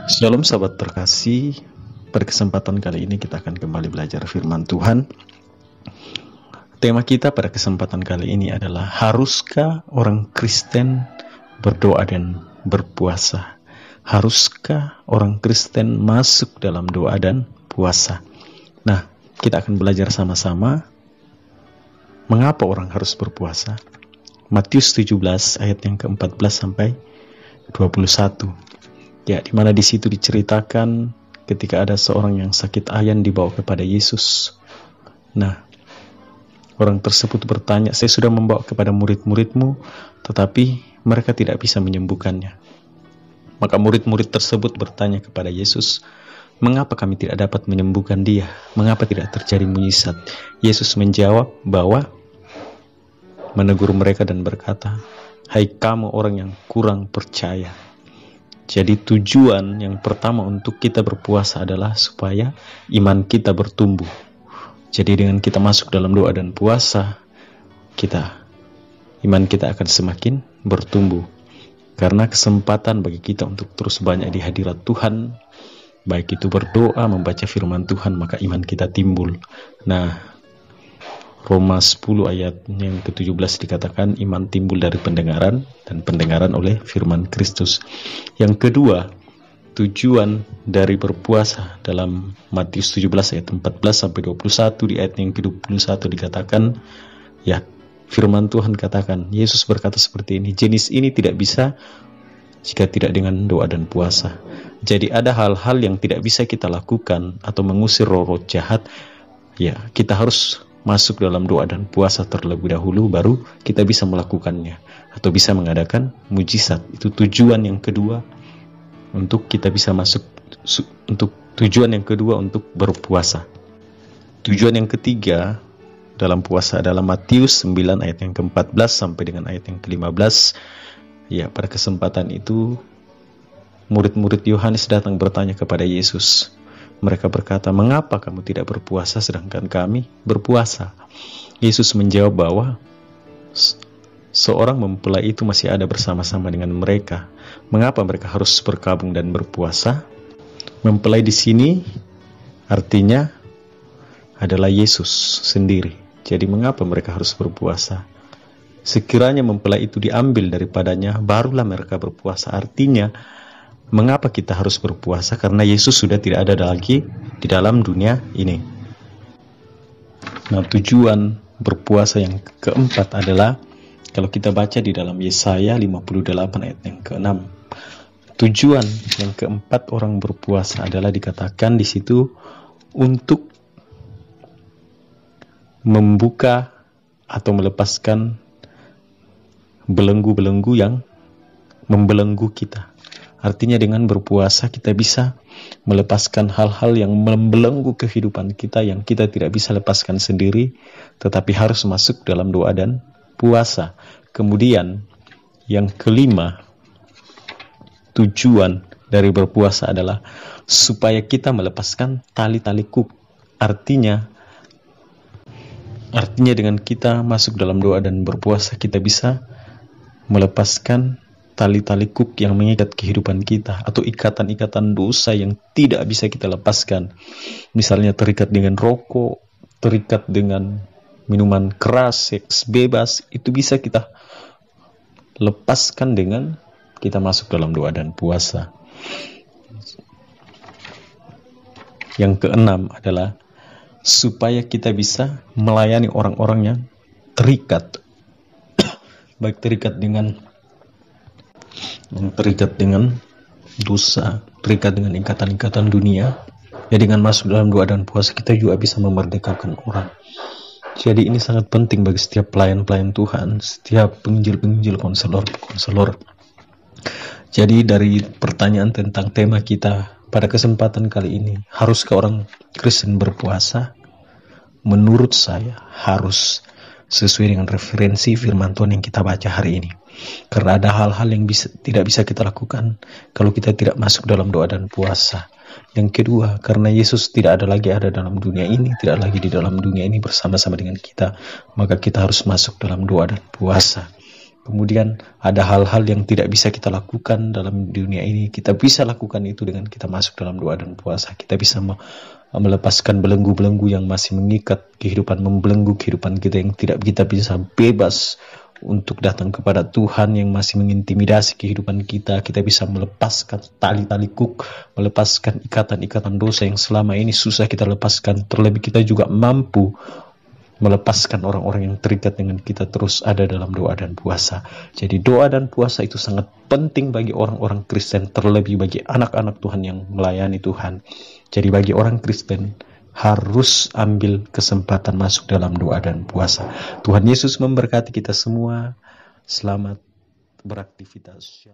Shalom sahabat terkasih, pada kesempatan kali ini kita akan kembali belajar firman Tuhan. Tema kita pada kesempatan kali ini adalah, haruskah orang Kristen berdoa dan berpuasa? Haruskah orang Kristen masuk dalam doa dan puasa? Nah, kita akan belajar sama-sama mengapa orang harus berpuasa. Matius 17 ayat yang ke-14 sampai 21. Ya, di mana di situ diceritakan ketika ada seorang yang sakit ayan dibawa kepada Yesus. Nah, orang tersebut bertanya, saya sudah membawa kepada murid-muridmu, tetapi mereka tidak bisa menyembuhkannya. Maka murid-murid tersebut bertanya kepada Yesus, mengapa kami tidak dapat menyembuhkan dia? Mengapa tidak terjadi mujizat? Yesus menjawab bahwa menegur mereka dan berkata, hai kamu orang yang kurang percaya. Jadi tujuan yang pertama untuk kita berpuasa adalah supaya iman kita bertumbuh. Jadi dengan kita masuk dalam doa dan puasa, iman kita akan semakin bertumbuh. Karena kesempatan bagi kita untuk terus banyak di hadirat Tuhan, baik itu berdoa, membaca firman Tuhan, maka iman kita timbul. Nah, Roma 10 ayat yang ke-17 dikatakan iman timbul dari pendengaran dan pendengaran oleh firman Kristus. Yang kedua, tujuan dari berpuasa dalam Matius 17 ayat 14 sampai 21, di ayat yang ke-21 dikatakan, ya, firman Tuhan katakan, Yesus berkata seperti ini, jenis ini tidak bisa jika tidak dengan doa dan puasa. Jadi ada hal-hal yang tidak bisa kita lakukan atau mengusir roh-roh jahat, ya, kita harus masuk dalam doa dan puasa terlebih dahulu, baru kita bisa melakukannya atau bisa mengadakan mujizat. Itu tujuan yang kedua untuk kita bisa masuk, tujuan yang kedua untuk berpuasa. Tujuan yang ketiga dalam puasa adalah Matius 9 ayat yang ke-14 sampai dengan ayat yang ke-15. Ya, pada kesempatan itu murid-murid Yohanes datang bertanya kepada Yesus. Mereka berkata, mengapa kamu tidak berpuasa sedangkan kami berpuasa? Yesus menjawab bahwa seorang mempelai itu masih ada bersama-sama dengan mereka. Mengapa mereka harus berkabung dan berpuasa? Mempelai di sini artinya adalah Yesus sendiri. Jadi mengapa mereka harus berpuasa? Sekiranya mempelai itu diambil daripadanya, barulah mereka berpuasa. Artinya, mengapa kita harus berpuasa? Karena Yesus sudah tidak ada lagi di dalam dunia ini. Nah, tujuan berpuasa yang keempat adalah, kalau kita baca di dalam Yesaya 58 ayat yang ke-6, tujuan yang keempat orang berpuasa adalah dikatakan di situ untuk membuka atau melepaskan belenggu-belenggu yang membelenggu kita. Artinya dengan berpuasa kita bisa melepaskan hal-hal yang membelenggu kehidupan kita, yang kita tidak bisa lepaskan sendiri, tetapi harus masuk dalam doa dan puasa. Kemudian yang kelima, tujuan dari berpuasa adalah supaya kita melepaskan tali-tali kuk. Artinya dengan kita masuk dalam doa dan berpuasa, kita bisa melepaskan tali-tali kuk yang mengikat kehidupan kita, atau ikatan-ikatan dosa yang tidak bisa kita lepaskan. Misalnya terikat dengan rokok, terikat dengan minuman keras, seks bebas, itu bisa kita lepaskan dengan kita masuk dalam doa dan puasa. Yang keenam adalah supaya kita bisa melayani orang-orang yang terikat, baik terikat dengan dosa, terikat dengan ikatan-ikatan dunia. Ya, dengan masuk dalam doa dan puasa kita juga bisa memerdekakan orang. Jadi ini sangat penting bagi setiap pelayan-pelayan Tuhan, setiap penginjil-penginjil, konselor. Jadi dari pertanyaan tentang tema kita pada kesempatan kali ini, haruskah orang Kristen berpuasa? Menurut saya harus, sesuai dengan referensi firman Tuhan yang kita baca hari ini. Karena ada hal-hal yang tidak bisa kita lakukan kalau kita tidak masuk dalam doa dan puasa. Yang kedua, karena Yesus tidak ada lagi dalam dunia ini, tidak lagi di dalam dunia ini bersama-sama dengan kita, maka kita harus masuk dalam doa dan puasa. Kemudian ada hal-hal yang tidak bisa kita lakukan dalam dunia ini, kita bisa lakukan itu dengan kita masuk dalam doa dan puasa. Kita bisa melepaskan belenggu-belenggu yang masih mengikat kehidupan, membelenggu kehidupan kita, yang tidak kita bisa bebas untuk datang kepada Tuhan, yang masih mengintimidasi kehidupan kita. Kita bisa melepaskan tali-tali kuk, melepaskan ikatan-ikatan dosa yang selama ini susah kita lepaskan. Terlebih kita juga mampu melepaskan orang-orang yang terikat dengan kita terus ada dalam doa dan puasa. Jadi doa dan puasa itu sangat penting bagi orang-orang Kristen, terlebih bagi anak-anak Tuhan yang melayani Tuhan. Jadi bagi orang Kristen harus ambil kesempatan masuk dalam doa dan puasa. Tuhan Yesus memberkati kita semua. Selamat beraktivitas.